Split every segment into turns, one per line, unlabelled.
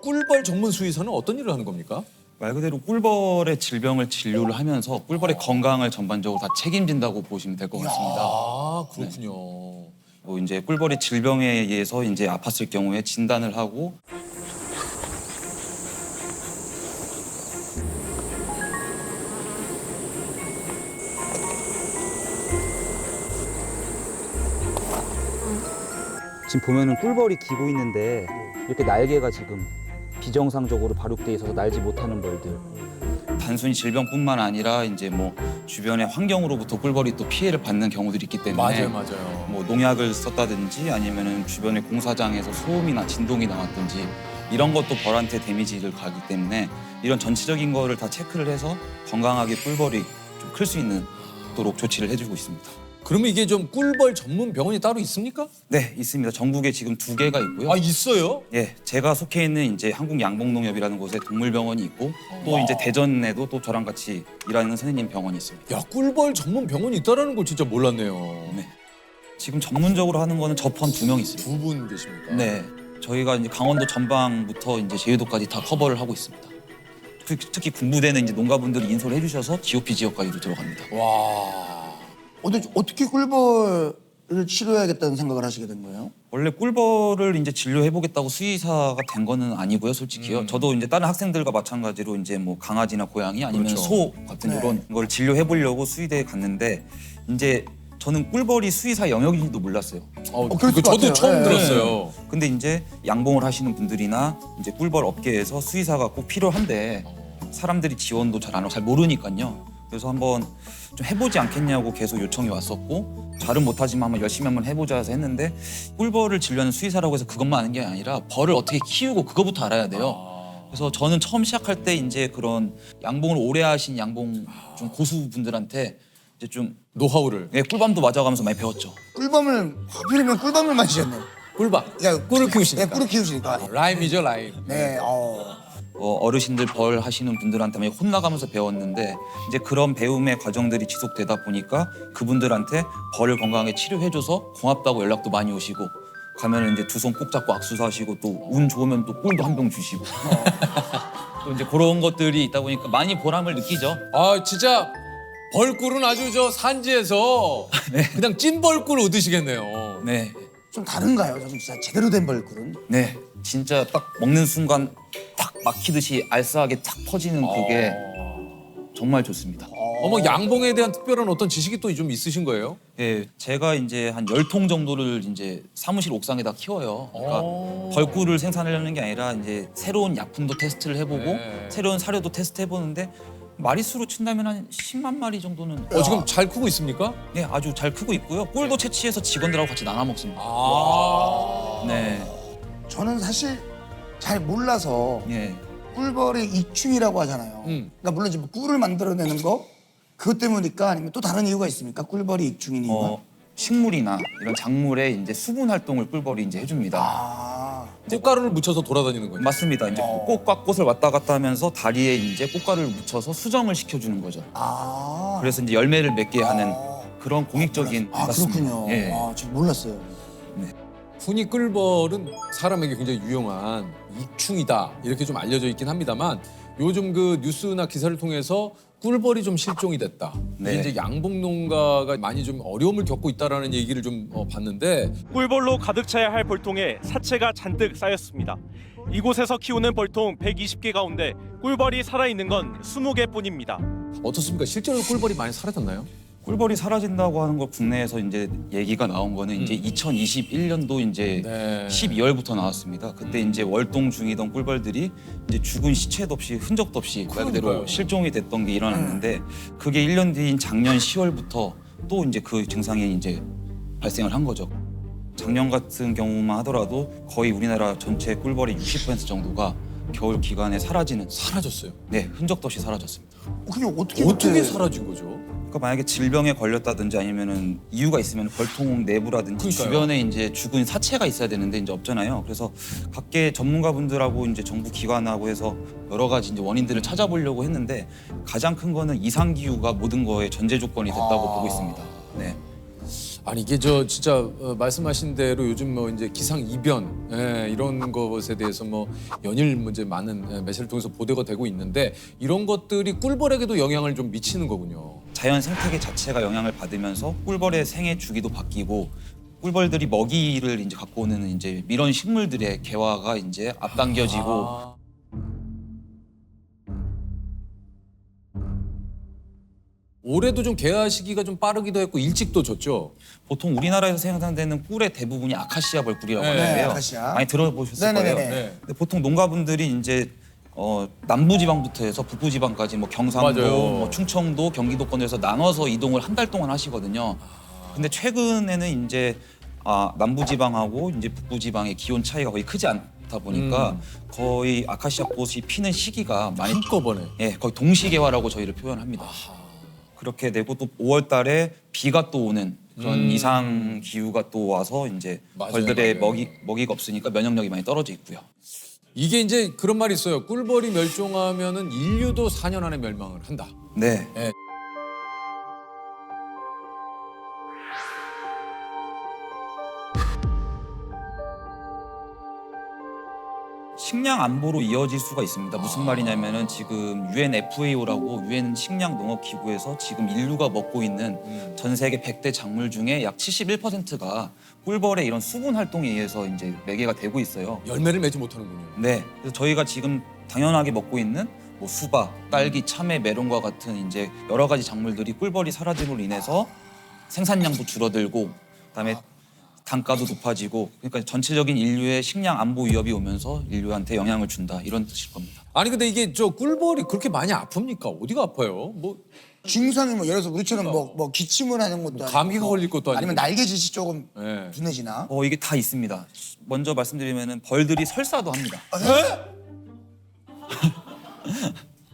꿀벌 전문 수의사는 어떤 일을 하는 겁니까?
말 그대로 꿀벌의 질병을 진료를 하면서 꿀벌의 건강을 전반적으로 다 책임진다고 보시면 될 것 같습니다.
아, 그렇군요.
뭐 이제 꿀벌이 질병에 의해서 이제 아팠을 경우에 진단을 하고
지금 보면은 꿀벌이 기고 있는데 이렇게 날개가 지금 비정상적으로 발육돼 있어서 날지 못하는 벌들.
단순히 질병뿐만 아니라 이제 뭐 주변의 환경으로부터 꿀벌이 또 피해를 받는 경우들이 있기 때문에
맞아요.
뭐 농약을 썼다든지 아니면은 주변의 공사장에서 소음이나 진동이 나왔든지 이런 것도 벌한테 데미지를 가기 때문에 이런 전체적인 거를 다 체크를 해서 건강하게 꿀벌이 좀 클 수 있도록 조치를 해주고 있습니다.
그러면 이게 좀 꿀벌 전문 병원이 따로 있습니까?
네, 있습니다. 전국에 지금 2개가 있고요.
아, 있어요?
예, 제가 속해 있는 이제 한국양봉농협이라는 곳에 동물병원이 있고 또 이제 대전에도 또 저랑 같이 일하는 선생님 병원이 있습니다.
야, 꿀벌 전문 병원이 있다라는 걸 진짜 몰랐네요.
네. 지금 전문적으로 하는 거는 저 포함 2명 있습니다.
두 분 계십니까?
네. 저희가 이제 강원도 전방부터 이제 제주도까지 다 커버를 하고 있습니다. 특히 군부대는 이제 농가분들이 인솔해 주셔서 GOP 지역까지도 들어갑니다.
와.
어떻게 꿀벌을 치료해야겠다는 생각을 하시게 된 거예요?
원래 꿀벌을 이제 진료해 보겠다고 수의사가 된 거는 아니고요, 솔직히요. 저도 이제 다른 학생들과 마찬가지로 이제 뭐 강아지나 고양이 아니면
그렇죠.
소 같은
네.
이런 걸 진료해 보려고 수의대에 갔는데 이제 저는 꿀벌이 수의사 영역인지도 몰랐어요.
그럴 것
저도
같아요.
처음
네.
들었어요.
근데 이제 양봉을 하시는 분들이나 이제 꿀벌 업계에서 수의사가 꼭 필요한데 사람들이 지원도 잘 안 하고 잘 모르니까요. 그래서 한번 좀 해보지 않겠냐고 계속 요청이 왔었고 잘은 못하지만 한번 해보자 해서 했는데 꿀벌을 진료하는 수의사라고 해서 그것만 아는 게 아니라 벌을 어떻게 키우고 그거부터 알아야 돼요. 그래서 저는 처음 시작할 때 이제 그런 양봉을 오래 하신 양봉 좀 고수분들한테 이제 좀
노하우를.
예, 꿀밤도 맞아가면서 많이 배웠죠.
꿀밤을 하필이면 꿀밤을 마시셨네.
꿀밥.
그러니까
꿀을 키우시니까.
네, 꿀을 키우시니까.
라임이죠, 라임.
네.
어르신들 벌 하시는 분들한테 많이 혼나가면서 배웠는데 이제 그런 배움의 과정들이 지속되다 보니까 그분들한테 벌을 건강하게 치료해줘서 고맙다고 연락도 많이 오시고 가면은 이제 두 손 꼭 잡고 악수하시고 또 운 좋으면 또 꿀도 한 병 주시고 또 이제 그런 것들이 있다 보니까 많이 보람을 느끼죠.
아, 진짜 벌꿀은 아주 저 산지에서 그냥 찐벌꿀 얻으시겠네요.
네,
좀 다른가요? 저 진짜 제대로 된 벌꿀은?
네, 진짜 딱 먹는 순간 딱 막히듯이 알싸하게 탁 퍼지는 그게 정말 좋습니다.
어머, 양봉에 대한 특별한 어떤 지식이 또 좀 있으신 거예요?
예, 제가 이제 한 10통 정도를 이제 사무실 옥상에다 키워요. 그러니까
오.
벌꿀을 생산하려는 게 아니라 이제 새로운 약품도 테스트를 해보고
네.
새로운 사료도 테스트해보는데 마리수로 친다면 한 10만 마리 정도는
지금 잘 크고 있습니까?
네, 아주 잘 크고 있고요. 꿀도 채취해서 직원들하고 같이 나눠 먹습니다. 네,
저는 사실 잘 몰라서
예.
꿀벌의 이충이라고 하잖아요. 그러니까 물론 이제 뭐 꿀을 만들어내는 거 그것 때문일까 아니면 또 다른 이유가 있습니까? 꿀벌이 이충인 이유가?
식물이나 이런 작물에 이제 수분 활동을 꿀벌이 이제 해줍니다.
꽃가루를 묻혀서 돌아다니는 거죠.
맞습니다. 이제 꽃과 꽃을 왔다 갔다 하면서 다리에 이제 꽃가루를 묻혀서 수정을 시켜주는 거죠. 그래서 이제 열매를 맺게 하는 그런 공익적인 맞습니다.
그렇군요.
예.
저 몰랐어요.
흔히 꿀벌은 사람에게 굉장히 유용한 이충이다 이렇게 좀 알려져 있긴 합니다만 요즘 그 뉴스나 기사를 통해서 꿀벌이 좀 실종이 됐다.
네.
이게 이제 양봉 농가가 많이 좀 어려움을 겪고 있다라는 얘기를 좀 봤는데
꿀벌로 가득 차야 할 벌통에 사체가 잔뜩 쌓였습니다. 이곳에서 키우는 벌통 120개 가운데 꿀벌이 살아있는 건 20개뿐입니다.
어떻습니까? 실제로 꿀벌이 많이 사라졌나요?
꿀벌이 사라진다고 하는 거 국내에서 이제 얘기가 나온 거는 이제 2021년도 이제
네.
12월부터 나왔습니다. 그때 이제 월동 중이던 꿀벌들이 이제 죽은 시체도 없이 흔적도 없이 말 그대로
그러니까요.
실종이 됐던 게 일어났는데 그게 1년 뒤인 작년 10월부터 또 이제 그 증상이 이제 발생을 한 거죠. 작년 같은 경우만 하더라도 거의 우리나라 전체 꿀벌의 60% 정도가 겨울 기간에
사라졌어요.
네, 흔적도 없이 사라졌습니다.
그게 어떻게
어떻게 사라진 거죠?
그러니까 만약에 질병에 걸렸다든지 아니면은 이유가 있으면 벌통 내부라든지
그러니까요.
주변에 이제 죽은 사체가 있어야 되는데 이제 없잖아요. 그래서 각계 전문가분들하고 이제 정부 기관하고 해서 여러 가지 이제 원인들을 찾아보려고 했는데 가장 큰 거는 이상 기후가 모든 거에 전제 조건이 됐다고 보고 있습니다. 네.
아니 이게 저 진짜 말씀하신 대로 요즘 뭐 이제 기상 이변 이런 것에 대해서 뭐 연일 문제 많은 매체를 통해서 보도가 되고 있는데 이런 것들이 꿀벌에게도 영향을 좀 미치는 거군요.
자연 생태계 자체가 영향을 받으면서 꿀벌의 생애 주기도 바뀌고 꿀벌들이 먹이를 이제 갖고 오는 이제 밀원 식물들의 개화가 이제 앞당겨지고
올해도 좀 개화 시기가 좀 빠르기도 했고 일찍도 졌죠.
보통 우리나라에서 생산되는 꿀의 대부분이 아카시아 벌꿀이라고
네,
하는데요.
아카시아.
많이 들어보셨을
네네네네.
거예요.
네.
근데 보통 농가분들이 이제 남부지방부터 해서 북부지방까지 뭐 경상도,
맞아요.
뭐 충청도, 경기도권에서 나눠서 이동을 한 달 동안 하시거든요. 근데 최근에는 이제 남부지방하고 이제 북부지방의 기온 차이가 거의 크지 않다 보니까 거의 아카시아 꽃이 피는 시기가 많이
한꺼번에.
거의 동시개화라고 저희를 표현합니다. 그렇게 되고 또 5월 달에 비가 또 오는 그런 이상 기후가 또 와서 이제
맞아요,
벌들의
맞아요.
먹이가 없으니까 면역력이 많이 떨어져 있고요.
이게 이제 그런 말이 있어요. 꿀벌이 멸종하면은 인류도 4년 안에 멸망을 한다.
네. 식량 안보로 이어질 수가 있습니다. 무슨 말이냐면은 지금 UNFAO라고 유엔 식량 농업 기구에서 지금 인류가 먹고 있는 전 세계 100대 작물 중에 약 71%가 꿀벌의 이런 수분 활동에 의해서 이제 매개가 되고 있어요.
열매를 맺지 못하는군요.
네. 그래서 저희가 지금 당연하게 먹고 있는 뭐 수박, 딸기, 참외, 메론과 같은 이제 여러 가지 작물들이 꿀벌이 사라짐으로 인해서 생산량도 줄어들고 그다음에 단가도 높아지고 그러니까 전체적인 인류의 식량 안보 위협이 오면서 인류한테 영향을 준다 이런 뜻일 겁니다.
아니 근데 이게 저 꿀벌이 그렇게 많이 아픕니까? 어디가 아파요? 뭐
증상이 뭐 예를 들어서 우리처럼 뭐 기침을 하는 것도 아니고
감기가 걸릴 것도 아니고.
아니면 날개짓이 조금
네.
둔해지나?
이게 다 있습니다. 먼저 말씀드리면은 벌들이 설사도 합니다.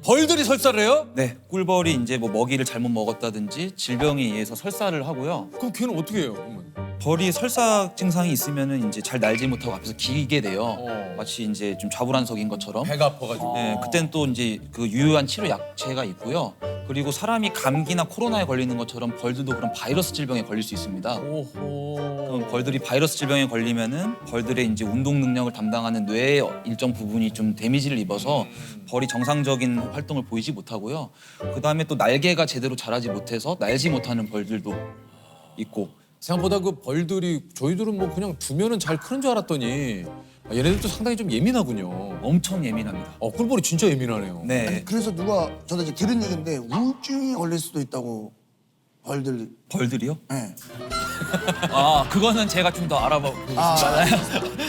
벌들이 설사를 해요?
네, 꿀벌이 이제 뭐 먹이를 잘못 먹었다든지 질병에 의해서 설사를 하고요.
그럼 걔는 어떻게 해요? 그러면?
벌이 설사 증상이 있으면은 이제 잘 날지 못하고 앞에서 기게 돼요.
어.
마치 이제 좀 좌불안석인 것처럼.
배가 아파가지고.
네, 그땐 또 이제 그 유효한 치료 약제가 있고요. 그리고 사람이 감기나 코로나에 걸리는 것처럼 벌들도 그런 바이러스 질병에 걸릴 수 있습니다.
오호.
그럼 벌들이 바이러스 질병에 걸리면은 벌들의 이제 운동 능력을 담당하는 뇌의 일정 부분이 좀 데미지를 입어서 벌이 정상적인 활동을 보이지 못하고요. 그다음에 또 날개가 제대로 자라지 못해서 날지 못하는 벌들도 있고.
생각보다 그 벌들이 저희들은 뭐 그냥 두면은 잘 크는 줄 알았더니 얘네들도 상당히 좀 예민하군요.
엄청 예민합니다.
꿀벌이 진짜 예민하네요.
네.
그래서 누가 저도 이제 들은 얘기인데 우울증이 걸릴 수도 있다고 벌들.
벌들이요?
네.
그거는 제가 좀 더 알아보고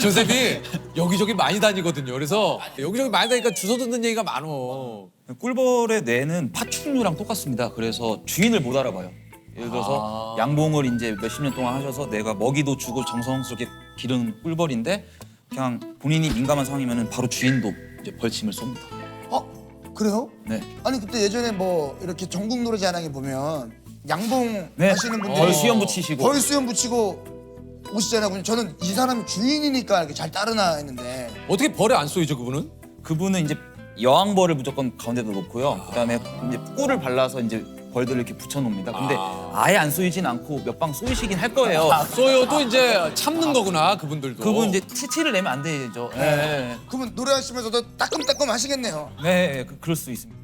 조셉이 여기저기 많이 다니거든요. 그래서 여기저기 많이 다니니까 주워 듣는 얘기가 많어.
꿀벌의 뇌는 파충류랑 똑같습니다. 그래서 주인을 못 알아봐요. 예를 들어서 양봉을 이제 몇십 년 동안 하셔서 내가 먹이도 주고 정성스럽게 기른 꿀벌인데 그냥 본인이 민감한 상황이면 바로 주인도 이제 벌침을 쏩니다.
그래요?
네.
아니 그때 예전에 뭐 이렇게 전국 노래자랑에 보면 양봉
네.
하시는 분들이
벌 수염 붙이시고.
벌 수염 붙이고 오시잖아요. 저는 이 사람이 주인이니까 이렇게 잘 따르나 했는데
어떻게 벌에 안 쏘이죠 그분은?
그분은 이제 여왕벌을 무조건 가운데다 놓고요. 그다음에 이제 꿀을 발라서 이제 벌들을 이렇게 붙여놓습니다. 근데 아예 안 쏘이진 않고 몇 방 쏘이시긴 할 거예요.
쏘여도 이제 참는 거구나 그분들도.
그분 이제 티를 내면 안 되죠. 네.
그러면 노래하시면서도 따끔따끔 하시겠네요.
네, 그럴 수 있습니다.